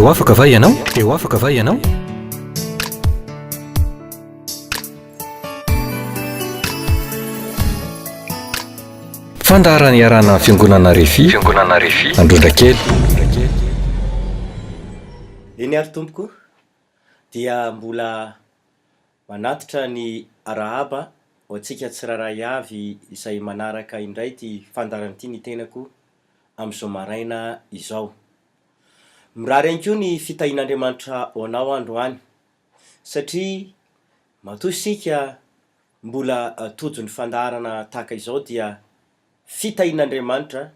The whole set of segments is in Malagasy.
eo afaka va ianao eo afaka va ianao fandarany iarana fiangonana refi androndra kely eny ary tompoko dia mbola manatitra ny arahaba ho antsika tsiraray avy izay manaraka indray ty fandaran'ity ny tenako am'izao maraina izao. Mirary ihany koa ny fitahin'Andriamanitra ho anao androany satria matoa isika mbola tojo ny fandarana tahaka izao dia fitahin'Andriamanitra,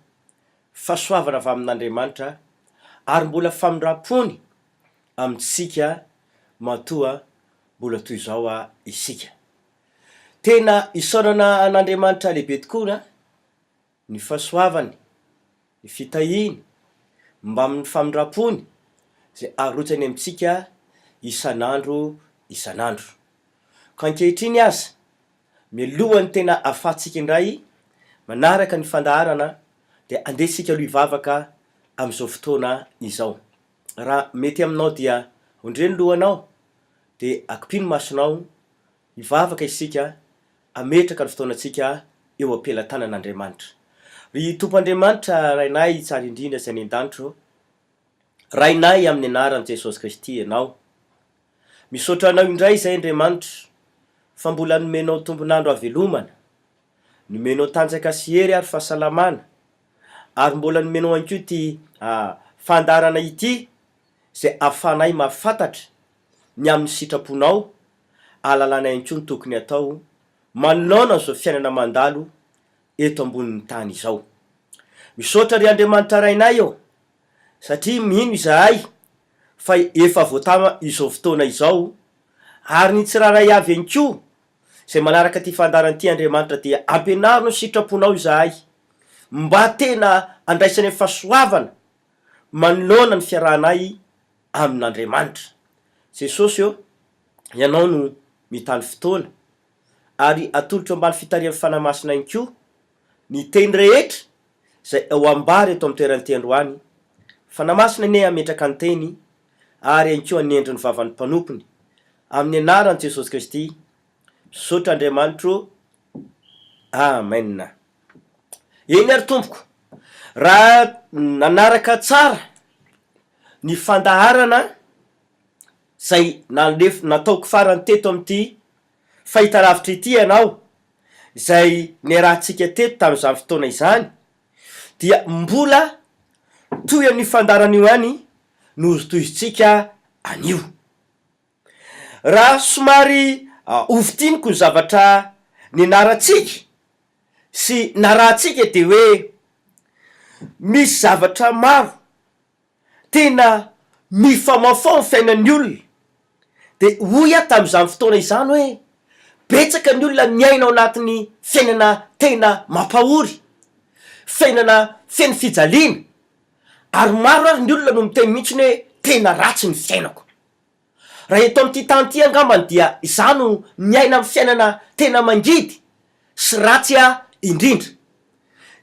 fahasoavana avy amin'Andriamanitra ary mbola famindram-pony amintsika matoa mbola toy izao isika. Tena isaorana an'Andriamanitra lehibe tokoa ny fahasoavany, ny fitahiny mba amin'ny famindram-pony zay arotsany amintsika isan'andro. Ka ankehitriny aza mialohan'ny tena ahafahantsika indray manaraka ny fandaharana dia andesika aloha hivavaka amin'izao fotoana izao. Raha mety aminao dia ondreny lohanao dia akipino masonao hivavaka isika ametraka ny fotoanantsika eo am-pelantanan'Andriamanitra. Ry Tompoandriamanitra rainay tsara indrindra izay any an-danitro, rainay amin'ny anaran'i Jesosy Kristy ianao. Misaotra anao indray izay Andriamanitra fa mbola nomenao tombonandro havelomana, nomenao tanjaka sy hery ary fahasalamana, ary mbola nomenao ihany koa ty fandarana ity zay ahafahanay mahafantatra ny amin'ny sitraponao, ahalalana ihany koa ny tokony atao manoloana zao fiainana mandalo eto ambonin'ny tany izao. Misaotra ry Andriamanitra rainay eo satria mino izahay fa efa voatama izao fotoana izao ary ny tsiraray avy ihany koa zay manaraka ty fandaran'ity Andriamanitra dia ampianarino sitraponao izahay mba tena andraisany fahasoavana manoloana ny fiarahanay amin'Andriamanitra. Jesosy eo, ianao no mitany fotoana ary atolotra ambany fitarian'ny fanamasina ihany koa ny teny rehetra zay ao ambary eto amin'ny toeran'ity androany. Fanamasina ne ametraka ny teny ary ihany koa anendro ny vavan'ny mpanompony amin'ny anaran'i Jesosy Kristy. Misaotra Andriamanitro. Amen. Eny ary tompoko, raha nanaraka tsara ny fandaharana zay nataoko farany teto amin'ity fahitalavitra ity ianao zay niarahantsika teto tamin'izany fotoana izany, dia mbola toy amin'ny fandarana io any no tohizitsika anio. Raha somary ovitiniko ny zavatra nianarantsika sy narahantsika de hoe misy zavatra maro tena mifamafao ny fiainan'ny olona, de hoy tamin'izany fotoana izany hoe betsaka ny olona miaina ao anatin'ny fiainana tena mampahory, fiainana feno fijaliana, ary maro ary ny olona no miteny mihitsiny hoe tena ratsy ny fiainako. Raha eto amin'ity tany ity angambany dia izano miaina amin'ny fiainana tena mangidy sy ratsy indrindra.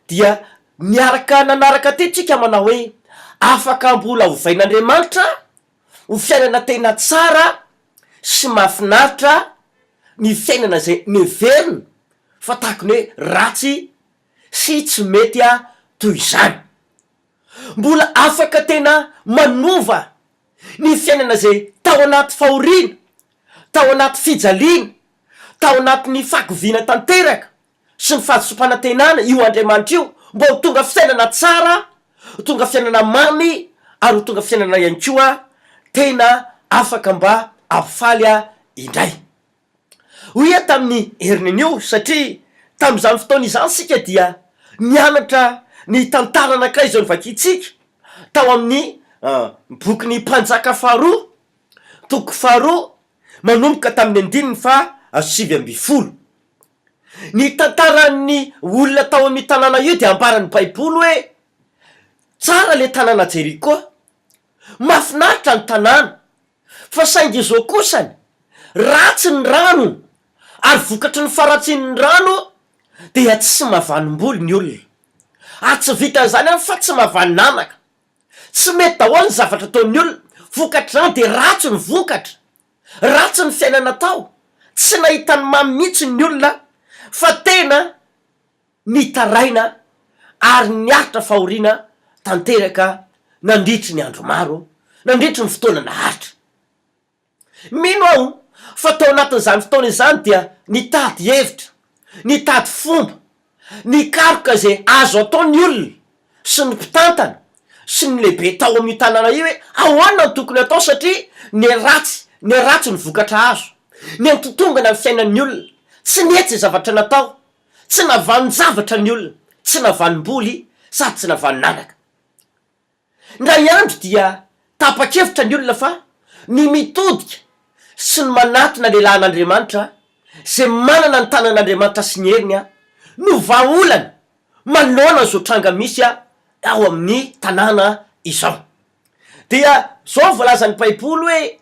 Dia miaraka nanaraka tetrika manao hoe afaka mbola hovain'Andriamanitra ho fiainana tena tsara sy mahafinaritra ny fiainana zay neverina fa tahaka ny hoe ratsy sy tsy mety toy izany. Mbola afaka tena manova ny fiainana zay tao anaty fahoriana, tao anaty fijaliana, tao anatin'ny fahagoviana tanteraka sy ny fahadisom-panantenana io Andriamanitra io, mba ho tonga fiainana tsara, ho tonga fiainana mamy ary ho tonga fiainana ihany koa tena afaka mba ampifaly indray. Hoy tamin'ny herinan'io satria tamin'izany fotoana izany sika dia nianatra ny tantara anankiray izao novakitsika tao amin'ny bokin'ny Mpanjaka faharoa, toko faharoa manomboka tamin'ny 9:20. Ny tantaran'ny olona tao amin'ny tanàna io dia ambaran'ny Baiboly hoe tsara le tanàna Jeriko, mahafinaritra ny tanàna, fa saingy izao kosany ratsy ny rano ary vokatry ny faratsian'ny rano dia tsy mahavanimboly ny olona. Tsy vitan'izany fa tsy mahavananaka, tsy mety daholo ny zavatra ataon'ny olona vokatra zany de ratsy ny vokatra, ratsy ny fiainana tao, tsy nahitany mamy mihitsy ny olona fa tena nitaraina ary niaritra fahoriana tanteraka nandritry ny andro maro, nandritry ny fotoana naharitra. Mino aho fa tao anatin'izany fotoana izany dia nitady hevitra, nitady fomba, nikaroka zay azo atao ny olona sy ny mpitantana sy ny lehibe tao amin'ny tanàna io hoe ahoana ny tokony atao satria ny ratsy ny vokatra azo, ny antotongana ny fiainan'ny olona, tsy netsy zavatra natao, tsy navanon-javatra ny olona, tsy navanim-boly sady tsy navanon-nanaka. Ndray andro dia tapa-kevitra ny olona fa ny mitodika sy ny manatona lehilahin'Andriamanitra zay manana ny tanan'Andriamanitra sy ny heriny no vaolana manoloana zao tranga misy ao amin'ny tanàna izao. Dia zao voalazan'ny Baiboly hoe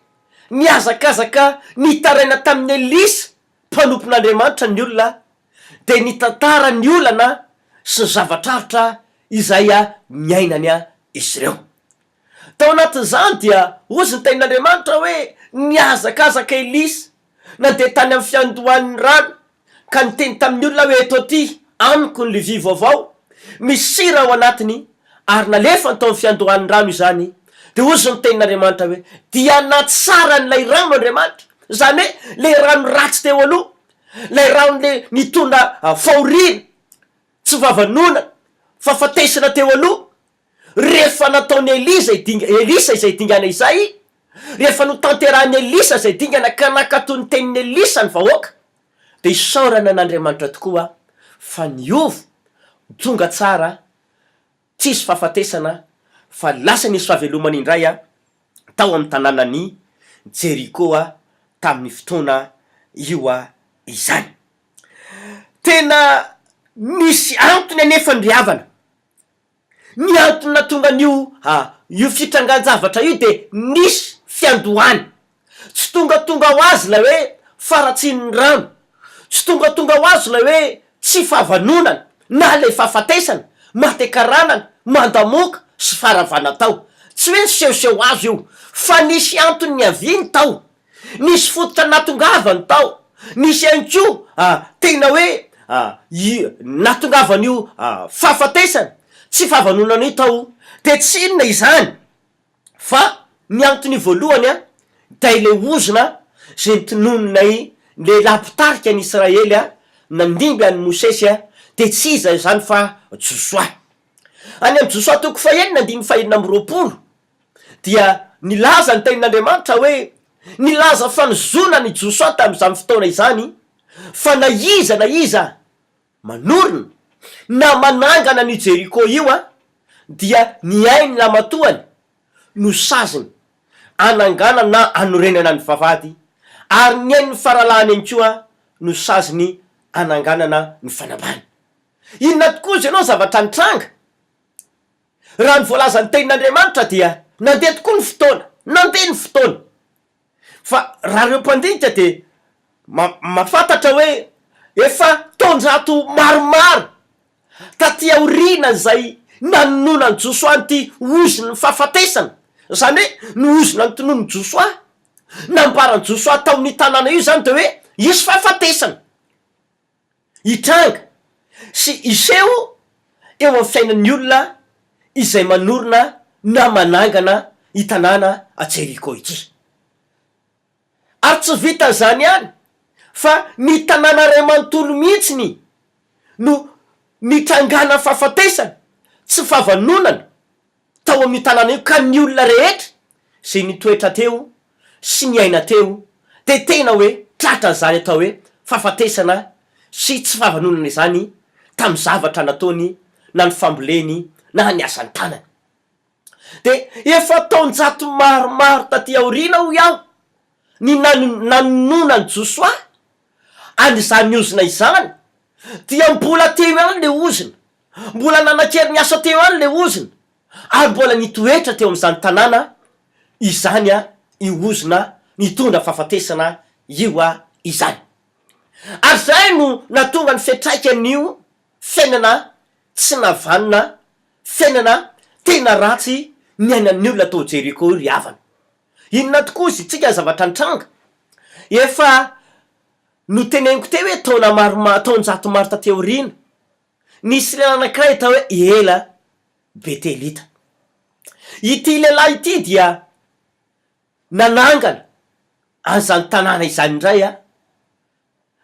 niazakazaka nitaraina tamin'ny Elisa mpanompon'Andriamanitra ny olona de nitantara ny olana sy ny zavatraritra izay miainany izy ireo. Tao anatin'izany dia ozy ny tenin'Andriamanitra hoe niazakazaka Elisa na de tany amin'ny fiandohan'ny rano ka niteny tamin'ny olona hoe eto aty amiko ny levi vaovao misy sira ao anatiny ary nalefa ny tao amin'ny fiandohan'ny rano izany. De ozy ny tenin'Andriamanitra hoe dia natsara n'ilay rano Andriamanitra, zany hoe le rano ratsy teo aloha, lay rano le nitondra fahoriana tsy vavanona fahafatesana teo aloha, rehefa nataony Elisa izay dingana izay, rehefa notanterahany Elisa izay dingana ka nakatony tenin'ny Elisa ny vahoaka, de isaorana an'Andriamanitra tokoa fa niovo tonga tsara, tsisy fahafatesana fa lasa nisy fahavelomany indray tao amin'ny tanànany Jeriko tamin'ny fotoana io izany. Tena misy antony anefa ny havana, ny antony natonga io fitrangan-javatra io de nisy fiandohany, tsy tongatonga ho azy la hoe faratsian'ny rano, tsy tongatonga ho azy la hoe tsy fahavanonana na le fahafatesana, matekaranana, mandamoka sy faravana tao, tsy hoe nisehoseho azy io fa nisy antony niaviny tao, nisy fototra natongavany tao, nisy anko tena hoe natongavan'io fahafatesana tsy fahavanonana io tao. De tsy inona izany fa ny antony voalohany da ile ozona zay nitonononay le lampitarika ny Israely nandimby any Mosesy de tsy iza izany fa Josoa. Any amin'ny Josoa toko fahenina andimy fahenina amby roapolo dia nilaza ny tenin'Andriamanitra hoe nilaza fanozona ny Josoa tamin'izany fotoana izany fa na iza manorina na manangana ny Jeriko io dia ny ainy lamatoany no saziny anangana na anorenana ny vavady, ary ny ainy ny faralahany ankoa no saziny ananganana ny fanambany. Inona tokoa izy ianao zavatra nitranga? Raha ny voalazan'ny tenin'Andriamanitra dia nandeha tokoa ny fotoana, nandeha ny fotoana, fa raha reo mpandinika de mafantatra hoe efa taonjato maromaro taty aoriana zay nanonona ny Josoa ty ozony ny fahafatesana, zany hoe ny ozona ny tononony Josoa nambarany Josoa tao amin'ny tanàna io zany de hoe isy fahafatesana hitranga sy iseho eo amin'ny fiainan'ny olona izay manorina na manangana hitanàna Jeriko ity. Ary tsy vita zany ihany fa ny tanàna ray manontolo mihitsiny no nitrangana fahafatesana tsy fahavanonana tao amin'ny tanàna io, ka ny olona rehetra zay nitoetra teo sy ny aina teo de tena hoe tratra zany atao hoe fahafatesana sy tsy fahavanonana izany tamin'ny zavatra nataony na ny famboleny na ny asan'ny tanany. De efa taonjato maromaro taty aoriana ho iaho ny nanonona ny Josoa an'izany ozona izany, dia mbola teo ihany le ozona, mbola nanakery ny asa teo ihany le ozona, ary mbola nitoetra teo amin'izany tanàna izany io ozona nitondra fahafatesana io izany. Ary zay no natonga ny fiatraikan'io fiainana tsy navanona, fiainana tena ratsy ny ainan'ny olona tao Jeriko ry havana. Inona tokoa izy tsika zavatra nitranga efa no teneniko teo hoe taonjato maro tateorina nisy lehilahy anankiray atao hoe Ela Betelita. Ity lehilahy ity dia nanangana an'izany tanàna izany indray ao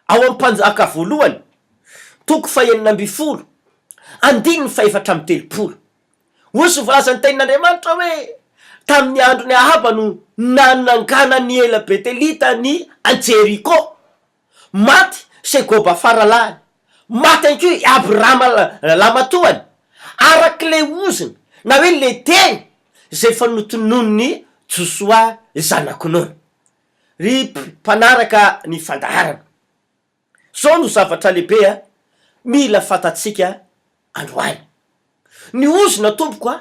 amin'ny mpanjaka voalohany toko 640 andininy 430. Ozy volazany tenin'Andriamanitra hoe tamin'ny andro ny Ahaba no nanangana ny Ela Betelita ny Jeriko. Maty Segoba faralahany, maty ankoa Abrahama lamatoany, arak'le oziny na hoe le teny zay fa notonon'ny Josoa zanakonony. Ry mpanaraka ny fandaharana, zao no zavatra lehibe mila fatatsika androany. Ny ozina tompoko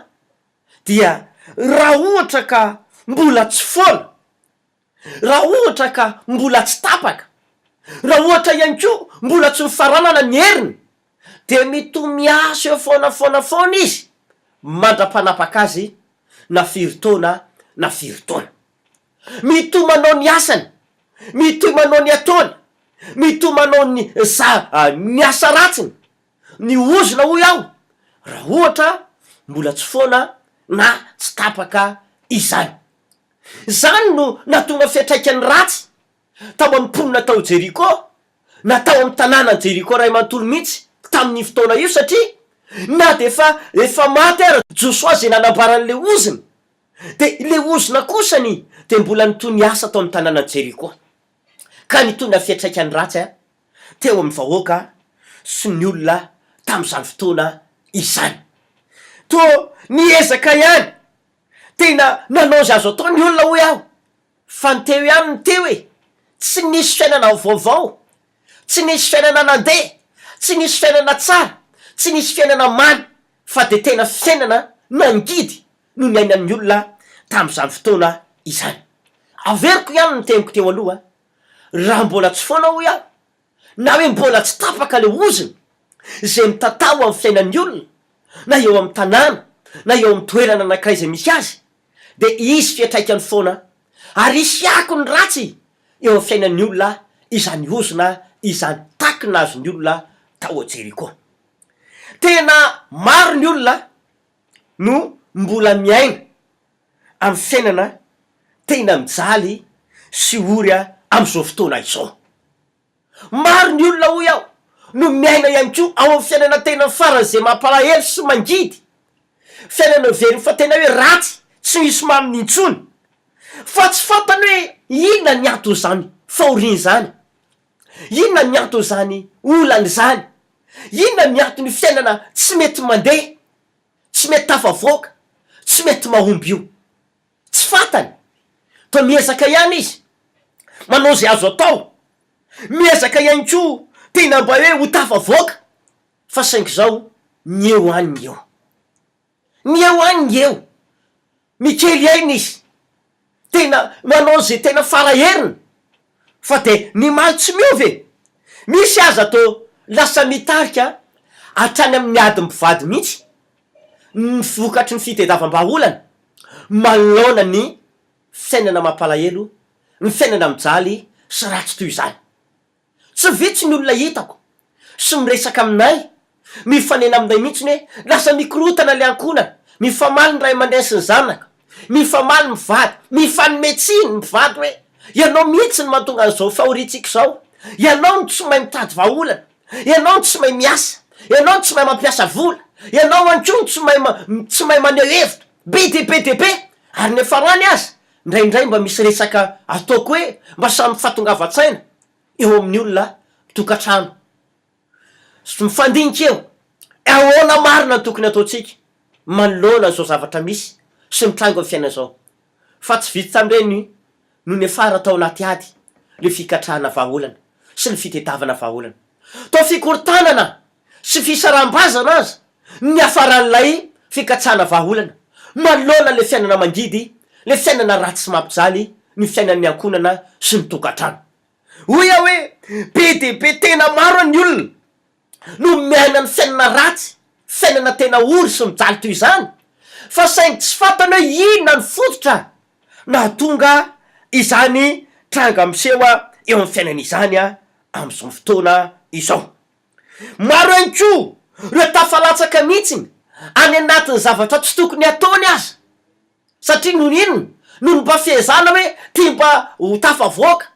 dia raha ohatra ka mbola tsy fola, raha ohatra ka mbola tsy tapaka, raha ohatra ihany koa mbola tsy mifaranana ny heriny, de mito miasa eo foana izy mandra-panapaka azy na firy-taona na firy-taona. Mito manao ny asany, mito manao ny ataony, mito manao ny asa ratsiny ny ozina hoy aho, raha ohatra mbola tsy foana na tsy tapaka izany. Zany no natonga fiatraikany ratsy tao amin'ny mponina tao Jeriko, na tao amin'ny tanàna Jeriko ray manontolo mihitsy tamin'ny fotoana io, satria na de efa maty ara Josoa zay nanambaran'le oziny, de le ozina kosany de mbola nitony asa tao amin'ny tanàna Jeriko, ka nitondra fiatraikany ratsy teo amin'ny vahoaka sy ny olona tamin'izany fotoana izany. To niezaka ihany tena nanao zay azo atao ny olona hoy aho, fa ny teo ihany ny teo hoe tsy nisy fiainana vaovao, tsy nisy fiainana nandeha, tsy nisy fiainana tsara, tsy nisy fiainana mamy, fa de tena fiainana nangidy no ny ainan'ny olona tamin'izany fotoana izany. Averiko ihany ny teniko teo aloha, raha mbola tsy foana hoy aho, na hoe mbola tsy tapaka le oziny zay mitatao amin'ny fiainan'ny olona, na eo amin'ny tanàna, na eo amin'ny toerana anankiray zay misy azy, de isy fiatraikany foana ary isiako ny ratsy eo amin'ny fiainan'ny olona izany ozina izany takina azo ny olona tao Jeriko. Tena maro ny olona no mbola miaina amin'ny fiainana tena mijaly sy ory amin'izao fotoana izao. Maro ny olona hoy aho no miaina ihany koa ao amin'ny fiainana tena faran'izay mampalahelo sy mangidy, fiainana very fa tena hoe ratsy, tsy misy maminy intsony, fa tsy fantany hoe inona ny antony zany fahoriany zany, inona ny antony zany olany zany, inona ny antony fiainana tsy mety mandeha, tsy mety tafavoaka, tsy mety mahomby io, tsy fantany. To miezaka ihany izy manao zay azo atao, miezaka ihany koa tena mba hoe ho tafavoaka, fa saingy zao ny eo any eo, ny eo any eo, mikely aina izy tena manao zay tena faraheriny, fa de ny maly tsy miove. Misy aza to lasa mitarika hatrany amin'ny ady mpivady mihitsy ny vokatry ny fitediavam-baholana manoloana ny fiainana mampalahelo, ny fiainana mijaly sy ratsy toy izany. Tsy vitsy ny olona hitako sy miresaka aminay, mifanena aminay mihitsy hoe lasa mikorotana le ankonana, mifamaly ny ray aman-dreny sy ny zanaka, mifamaly mivady, mifanometsiny mivady hoe ianao mihitsy ny mahatonga an'izao fahoritsika zao, ianao no tsy mahay mitady vaholana, ianao no tsy mahay miasa, ianao no tsy mahay mampiasa vola, ianao ankoa tsy mahay maneho hevitra be be, ary ny farany azy indraindray mba misy resaka ataoko hoe mba samy fahatongavan-tsaina eo amin'ny olona tokantrano. Sy mifandinika eo, ahoana marina tokony ataotsika manoloana zao zavatra misy sy mitrango amin'ny fiaina zao, fa tsy vitsy tamireny no ny afara tao anaty ady le fikatrahana vaholana sy ny fitediavana vaholana. Tao fikorontanana sy fisaraham-bazana aza ny afaran'ilay fikatrahana vaholana manoloana le fiainana mangidy, le fiainana ratsy sy mampijaly, ny fiainan'ny ankonana sy ny tokantrano. Hoy aho hoe be de be tena maro ny olona no miaina ny fiainana ratsy, fiainana tena ory sy mijaly toy izany, fa saingy tsy fantany hoe inona ny fototra na tonga izany tranga misehoa eo amin'ny fiainana izany a am'izao fotoana izao. Maro ihany ko reo tafalatsaka mihitsiny any anatin'ny zavatra tsy tokony ataony aza, satria noho inona? Noho ny mba fiezana hoe tia mba ho tafavoaka,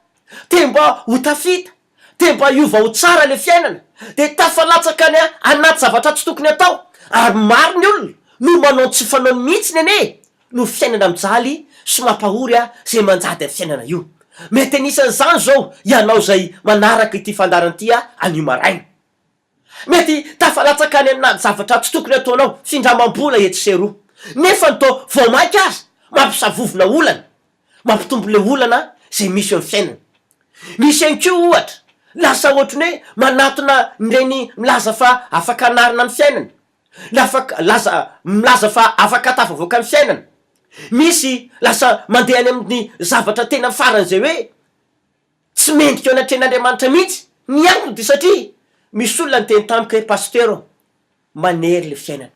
tia mba ho tafita, tia mba hiova ho tsara le fiainana, de tafalatsaka any anaty zavatra tsy tokony atao. Ary maro ny olona no manao tsy fanaony mihitsiny ane no fiainana mijaly sy mampahory zay manjady amin'ny fiainana io. Mety anisan'izany zao ianao zay manaraka ity fandaran'ity anio maraina. Mety tafalatsaka any anaty zavatra tsy tokony ataonao, findramam-bola etsy sy eroa, nefa nto vao mainka azy mampisavovona olana, mampitombo le olana zay misy eo amin'ny fiainana. Misy ihany ko ohatra lasa ohatrany hoe manatona nireny milaza fa afaka anarina ny fiainana, milaza fa afaka tafavoaka ny fiainana. Misy lasa mandeha any amin'ny zavatra tena farany zay hoe tsy mendrika eo anatrehan'Andriamanitra mihitsy. Ny antony de satria misy olona nyteny tamiko hoe pasteur, manery le fiainana,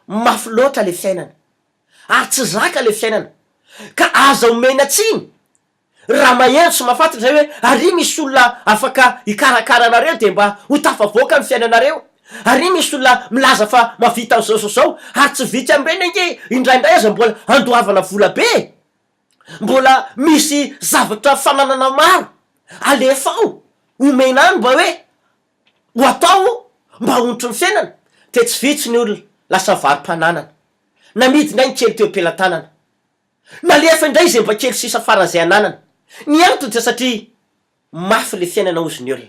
mafy loatra le fiainana, ary tsy zaka le fiainana, ka aza omena tsiny raha maheno sy mahafantatra zay hoe ary misy olona afaka hikarakara anareo de mba ho tafavoaka ny fiainanareo, ary misy olona milaza fa mavita zao ary tsy vitsy ambeny nge indraindray aza mbola andoavana vola be, mbola misy zavatra fananana maro alefao omena any mba hoe ho atao mba ontro ny fiainana. De tsy vitsy ny olona lasa varim-pananana, namidy indray ny kely teo am-pelantanana, nalefa indray zay mba kely sisa faran'izay ananana. Ny antony dia satria mafy le fiainana ozy ny olona.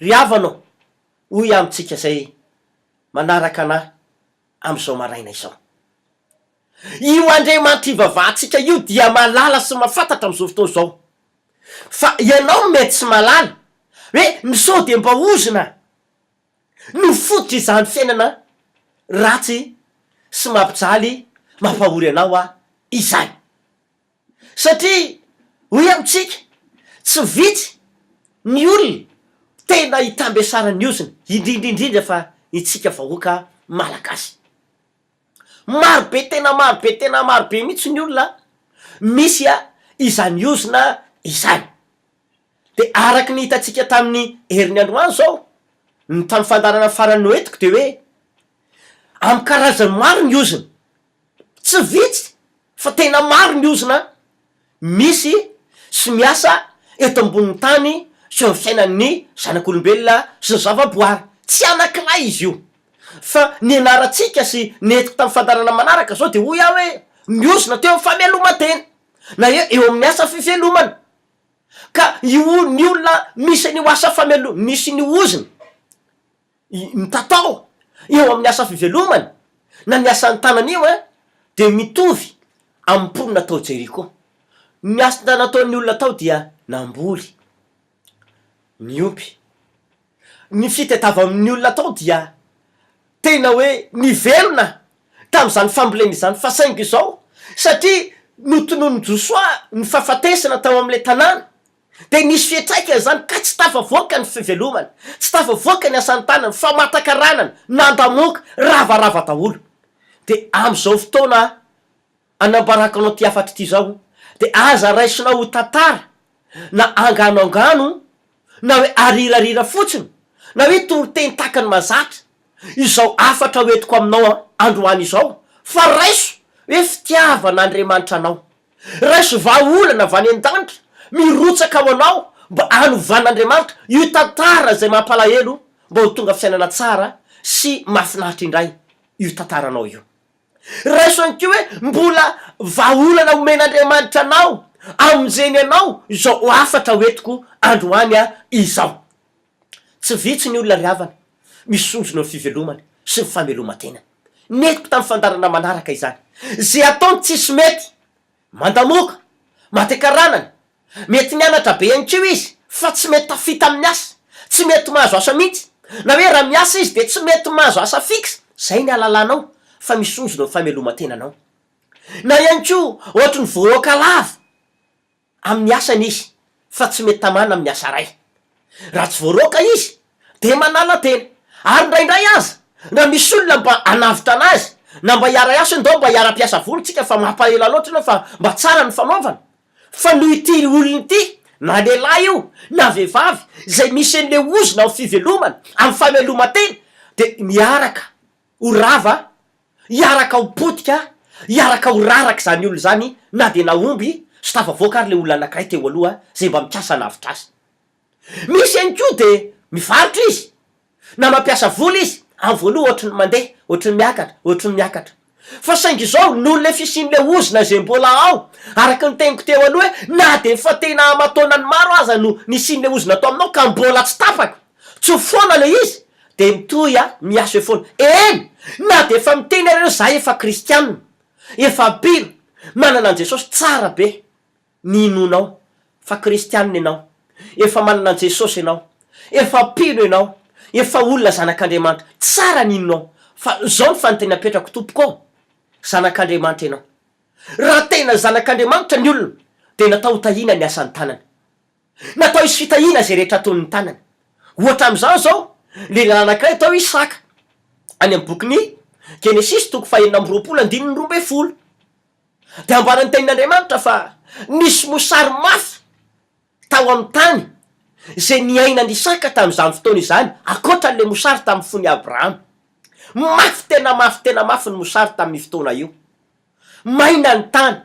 Ry havanao, hoy amintsika zay manaraka anahy am'izao maraina izao, io Andriamanitra ivavahantsika io dia malala sy mahafantatra am'izao fotoana zao. Fa ianao mety tsy malala hoe misao de mba ozina no fototra izany fiainana ratsy sy mampijaly mampahory anao izany. Satria hoy amintsika tsy vitsy ny olona tena hitambesarany ozina, indrindrindrindra fa itsika vahoaka malagasy. Marobe, tena marobe mihitsy ny olona misy izany ozina izany. De araky ny hitatsika tamin'ny herinandroany zao, ny tamin'ny fandarana farany noetiko de hoe amin'ny karazany maro ny ozina, tsy vitsy fa tena maro ny ozina misy sy miasa eto ambonin'ny tany sy eo fiainan'ny zanak'olombelona sy zavaboary. Tsy anakilay izy io, fa ny anarantsika sy netiko tamin'ny fandarana manaraka zao de hoy aho hoe ny ozina teo amin'ny fameloma-tena, na eo amin'ny asa fivelomana. Ka io ny olona misy ny asa misy ny ozina mitatao eo amin'ny asa fivelomana na ny asan'ny tanana io de mitovy amin'ny mponina tao Jeriko. Ny asa nataon'ny olona tao dia namboly, miompy. Ny fitadiava amin'ny olona tao dia tena hoe nivelona tam'izany fambolena izany. Fa saingy izao satria notonony Josoa ny fahafatesana tao amin'le tanàna, de nisy fiantraikany zany ka tsy tafavoaka ny fivelomana, tsy tafavoaka ny asan'ny tanana, fa matakaranana, nandamoka, ravarava daholo. De am'izao fotoana anambaraka anao ty afatra ty zao, de aza raisinao ho tantara na anganoangano na hoe arirarira fotsiny, na hoe toroteny takany mazatra izao afatra hoentiko aminao androany izao. Fa raiso hoe fitiavan'Andriamanitra anao, raiso vahaolana avy any an-danitra mirotsaka ao anao mba hanovan'Andriamanitra io tantara zay mampalahelo mba ho tonga fiainana tsara sy mahafinaritra indray io tantaranao io. Raiso any ko hoe mbola vahaolana omen'Andriamanitra anao am'izeny anao izao afatra hoentiko androany izao. Tsy vitsy ny olona ry havana misonjona ny fivelomana sy ny fameloma-tena. Netiko tamin'ny fandarana manaraka izany, zay ataony tsisy mety, mandamoka, matekaranana, mety mianatra be ihany keo izy fa tsy mety tafita amin'ny asa, tsy mety mahazo asa mihitsy, na hoe raha miasa izy de tsy mety mahazo asa fixe. Zay ny alalanao fa misonjona ny fameloma-tenanao. Na ihany ko ohatra ny voaka lava amin'ny asany izy fa tsy mety tamana amin'ny asa ray. Raha tsy voaroaka izy de manala tena, ary indraindray aza na misy olona mba anavitra anazy na mba hiara-iasa ndao mba hiara-piasa volontsika fa mampahela loatra fa mba tsara ny fanaovana fa no ity olony ity na lehilahy io na vehivavy zay misy an'le ozona ao fivelomana amin'ny fameloma-tena de miaraka ho rava, hiaraka ho potika, hiaraka ho raraka zany olo zany na de naomby sy tafavoaka ary le olona anankiray teo aloha zay mba mikasa lavitra azy. Misy ihany koa de mivarotra izy na mampiasa vola izy amin'ny voaloha ohatrany mandeha, ohatrany miakatra fa saingy zao noho le fisian'le ozona zay mbola ao araka ny teniko teo aloha na de fa tena amatona ny maro aza no nisian'le ozona atao aminao ka mbola tsy tapaka tsy foana le izy de mitoy miaso e foana eny na de fa miteny areo zahay efa kristianina efa piro manana an Jesosy tsara be ny inonao fa kristianina ianao efa manana an Jesosy ianao efa piro ianao efa olona zanak'Andriamanitra tsara ny inonao fa zao ny fanontena petrako tompoko zanak'Andriamanitra ianao raha tena zanak'Andriamanitra ny olona de natao tahina ny asan'ny tanany natao isy fitahina zay rehetra ataon'ny tanany ohatra am'izao zao lehilahy anankiray atao Isaka any amin'ny bokin'ny Genesis 2:12 de ambarany tenin'Andriamanitra fa nisy mosary mafy tao amin'ny tany zay niainany Isaka tam'izany fotoana izany akoatran'le mosary tamin'ny fony Abrahama. Mafy tena mafy ny mosary tamin'ny fotoana io, maina ny tany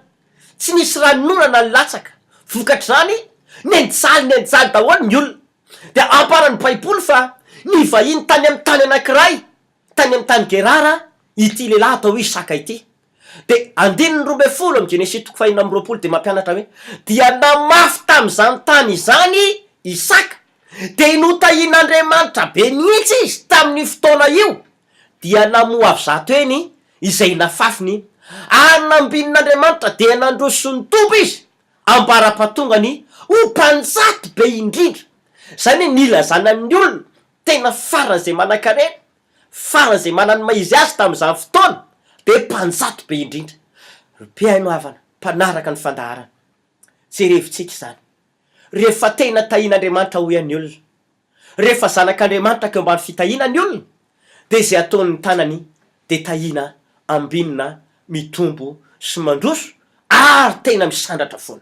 tsy nisy ranonana ny latsaka vokatr'izany nenjaly daholo ny olona de amparany baiboly fa ny vahiny tany amin'ny tany anankiray tany amin'ny tany Gerara ity lehilahy atao hoe Isaka ity de 12 amin'ny Genesis 4:20 de mampianatra hoe dia namafy tam'izany tany izany Isaka de notahin'Andriamanitra be mihitsy izy tamin'ny fotoana io dia namoavy zato eny izay nafafiny ary nambinin'Andriamanitra de nandroso ny tombo izy ambara-patongany ho mpanjaty be indrindra. Zany hoe nilazana ny olona tena faran'izay manan-karena faran'izay manany maizy azy tam'izany fotoana de mpanjaty be indrindra. Mpiaino havana mpanaraka ny fandaharana jerevitsika zany rehefa tena tahin'Andriamanitra ho ian'ny olona rehefa zanak'Andriamanitra ka ambany fitahinany olona de zay ataon'ny tanany de tahina ambinina mitombo sy mandroso ary tena misandratra foana.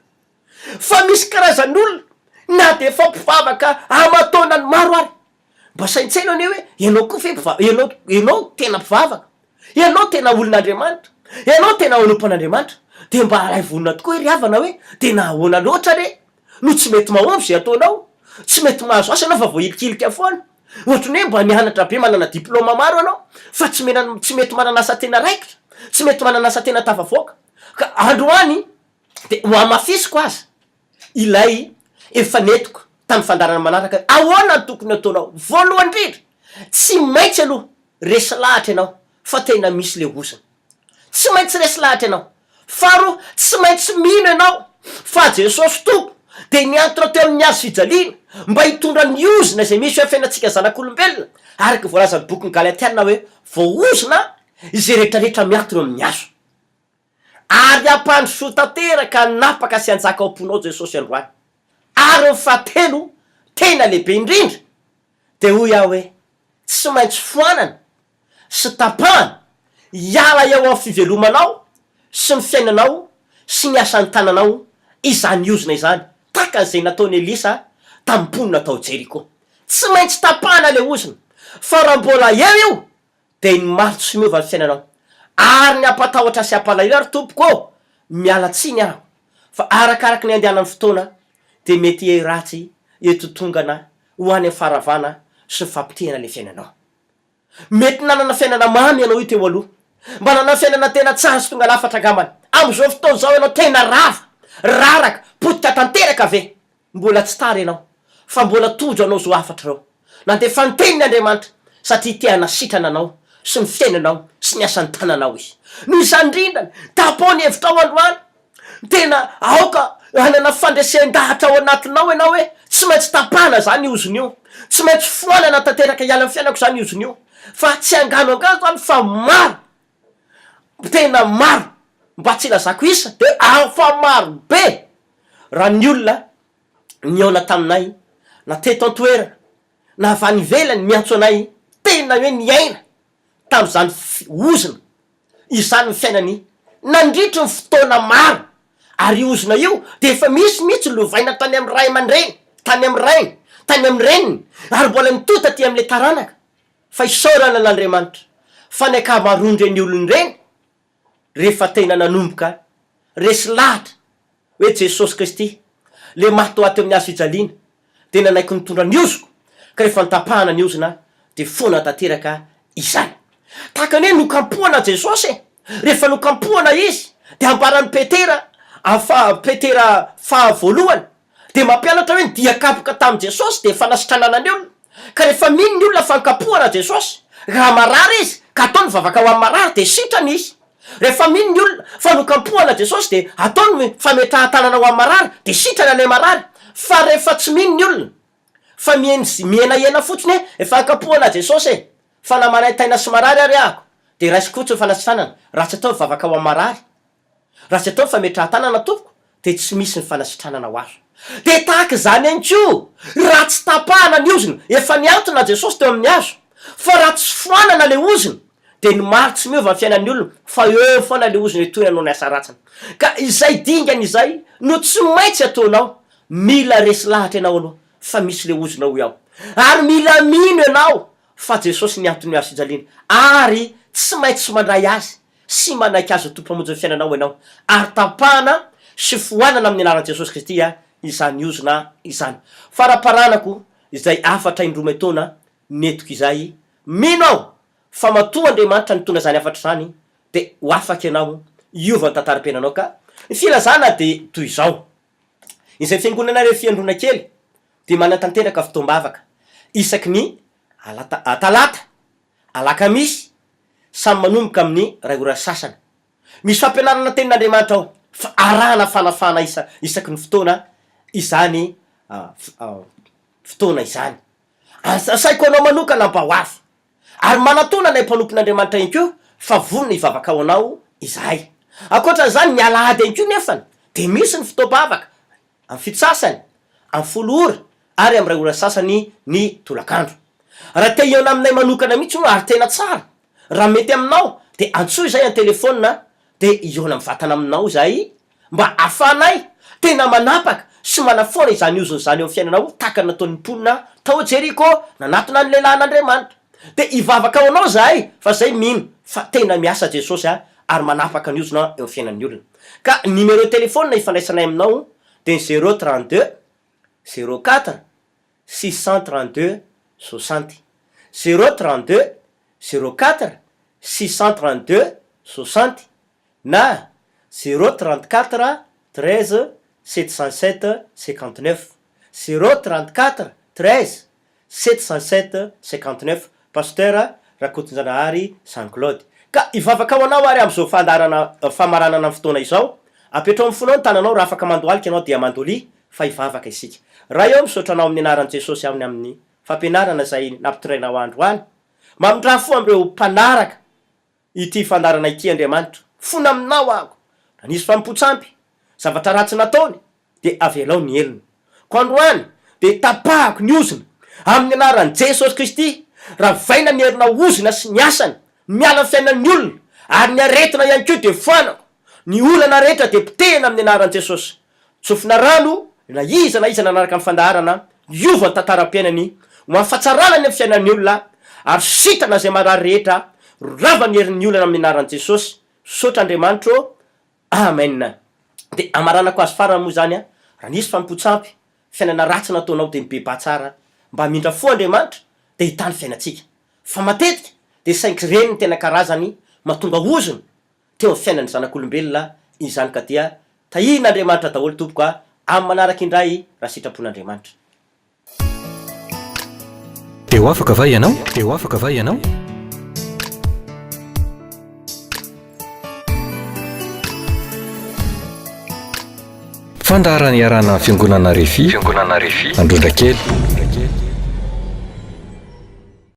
Fa misy karazan'olona na de fa mpivavaka amatonany maro ary mba saintsaina ane hoe ianao koa fe ianao tena mpivavaka, ianao tena olon'Andriamanitra, ianao tena onompan'Andriamanitra de mba ray vonona tokoa ry havana hoe de nahoana loatra re no tsy mety mahomby zay ataonao, tsy mety mahazo asa anao fa voilikilika foana ohatrany hoe mba mianatra be manana diplôma maro anao fa tsy mety manana asa tena raikitra, tsy mety manana asa tena tafavoaka ka androany de ho amafisiko aza ilay efa netiko tamin'ny fandarana manaraka ahoana ny tokony ataonao. Voalohany indrindra tsy maintsy aloha resy lahatra ianao fa tena misy le ozana, tsy maintsy resy lahatra ianao. Faharoa tsy maintsy mino ianao fa Jesosy tompo de niantona teo amin'ny azo fijaliana mba hitondra ny ozona zay misy hoe fiainantsika zanak'olombelona araky voalazany bokin'ny Galatiana hoe voaozona izay rehetrarehetra miantona amin'ny azo ary ampandroso tanteraka napaka sy anjaka am-ponao Jesosy androany. Ary fahatelo tena lehibe indrindra de hoy aho hoe tsy maintsy foanana sy tapahana hiala eo amin'ny fivelomanao sy ny fiainanao sy ny asan'ny tananao izany ozona izany taka an'izay nataony Elisa tamin'ny mponina tao Jeriko. Tsy maintsy tapahana le ozona fa raha mbola eo de ny maro tsy miova ny fiainanao ary ny ampatahotra sy ampalahelo ary tompoko miala tsiny aho fa arakaraky ny andehanan'ny fotoana de mety ratsy etotongana ho any faravana sy fampitehana le fiainanao. Mety nanana fiainana mamy ianao io teo aloha, mba nanana fiainana tena tsara sy tonga lafatra angambany am'izao fotoana zao ianao tena raraka potika tanteraka ave mbola tsy tara ianao fa mbola tojo anao zo afatra rao na de fantenin'Andriamanitra satria te hanasitrana anao sy ny fiainanao sy ny asan'ny tananao izy. No izany indrindrany tapony hevitra ao androany tena aoka hanana fandresen-dahatra ao anatinao ianao hoe tsy maintsy tapana zany ozony io, tsy maintsy foanana tanteraka hiala amin'ny fiainako zany ozony io fa tsy angano zany fa maro tena maro mba tsy lazako isa de afa maro be raha ny olona niona taminay na teto antoerana na avany ivelany miantso anay tena hoe niaina tam'izany ozona izany ny fiainany nandritry ny fotoana maro ary ozona io de efa misy mihitsy lovaina tany amy ray aman-dreny tany amy rainy tany amy reniny ary mbola mitota ty am'le taranaka fa isaorana n'Andriamanitra fa ny akamaroany olony reny rehefa tena nanomboka resy lahatra hoe Jesosy Kristy le mato aty amin'ny hazo fijaliana de nanaiky nitondra ny ozoko ka rehefa nitapahana ny ozona de fona tanteraka izany tahakany hoe nokampoana Jesosy rehefa nokampoana izy de ambarany Petera fa voalohany de mampianatra hoe diakapoka tamy Jesosy de fanasitranana ny olona ka rehefa mino ny olona fa nikapohana Jesosy raha marary izy ka ataony vavaka ho amin'ny marary de sitrany izy rehefa mino ny olona fa nokampohana Jesosy de ataony fametrahan-tanana ho amin'ny marary de sitrany anay marary fa rehefa tsy mino ny olona fa mienahena fotsiny hoe efa nikapohana Jesosy fa na manay-taina sy marary ary ahako de raisy kotsy ny fanasitranana raha tsy atao vavaka ho amin'ny marary raha tsy atao fametrahan-tanana tompoko de tsy misy ny fanasitranana ho azo de tahaka zany any ko raha tsy tapahana ny ozona efa niantona Jesosy teo amin'ny azo fa raha tsy foanana le ozona de ny maro tsy miova ny fiainan'ny olona fa eo foana le ozona etoy anao ny asa ratsiny ka izay dingany izay no tsy maintsy ataonao mila resy lahatra ianao aloha fa misy le ozona ho ao ary mila mino ianao fa Jesosy niantony azo fijaliana ary tsy maintsy mandray azy sy manaiky azy tompomonjy ny fiainanao ianao ary tapahana sy foanana amin'ny anaran'i Jesosy Kristy izany ozona izany faraparanako izay afatra indroa taona netiko izay mino aho fa matoa Andriamanitra nitondra zany afatra zany de ho afaky ianao iova ny tantaram-piainanao ka ny filazana de toy izao izay fiangonana re fiandrona kely de manatanteraka fotoam-bavaka isaky ny talata alakamisy samy manomboka amin'ny ray ora sasany misy fampianarana tenin'Andriamanitra ao fa arahana fanafana isaky ny fotoana izany fotoana izany asaiko anao manokana mba ho avy ary manatona nay mpanompon'Andriamanitra iny ko fa vonona hivavaka ao anao izahay akoatran'izany ny alahady any ko nefany de misy ny fotoam-bavaka amy fitsasany amy folo ora ary amy ray ora sasany ny tolakandro raha te iona aminay manokana mihitsy no ary tena tsara raha mety aminao de antsoy zay an-telefona de iona mivatana aminao zay mba afanay tena manapaka sy manafoana izany ozony zany eo amy fiainanao taka nataon'ny mponina tao Jeriko nanatona ny lehilahin'Andriamanitra de ivavaka ao anao zahay fa zay mino fa tena miasa Jesosy ary manapaka ny ozona eo amy fiainan'ny olona ka numéro telefona ifandraisanay aminao de 032 04 632 60 032 04 632 60 na 034 13 707 59 034 13 707 59 pasteur Rakotonjanahary Saint-Claude ka ivavaka ao anao ary am'izao famaranana fotoana izao apetrao amin'ny fonao ny tananao raha afaka mandohalika ianao dia mandoly fa ivavaka isika raha eo misaotranao amin'ny anaran'i Jesosy aminy amin'ny fampianarana zay nampitorainao androany mamindraha fo am'ireo mpanaraka ity fandarana ity Andriamanitra fona aminao ako raha nisy fampotsampy zavatra ratsy nataony de avelao ny elony ko androany de tapahako ny ozona amin'ny anaran'i Jesosy Kristy raha vaina ny herina ozona sy ny asany miala ny fiainan'ny olona ary ny aretina ihany ko de foanako ny olana rehetra de potehina amin'ny anaran'i Jesosy tsofina rano na iza nanaraka amin'ny fandaharana iova ny tantaram-piainany mafatsarana ny amin'ny fiainan'ny olona ary sitana zay marary rehetra rava ny herin'ny olana amin'ny anaran'i Jesosy sotra Andriamanitro amen de amaranako azy farany moa zany raha nisy fampotsampy fiainana ratsy nataonao de mibeba tsara mba mindra fo Andriamanitra de hitany fiainatsika fa matetika de sainky reny ny tena karazany mahatonga ozony teo amin'ny fiainan'ny zanak'olombelona izany ka dia tahin'Andriamanitra daholo tompoko amin'ny manaraka indray raha sitrapon'Andriamanitra. Eo afaka va ianao? Eo afaka va ianao? Fandaharana iarana fiangonana Refi androndra kely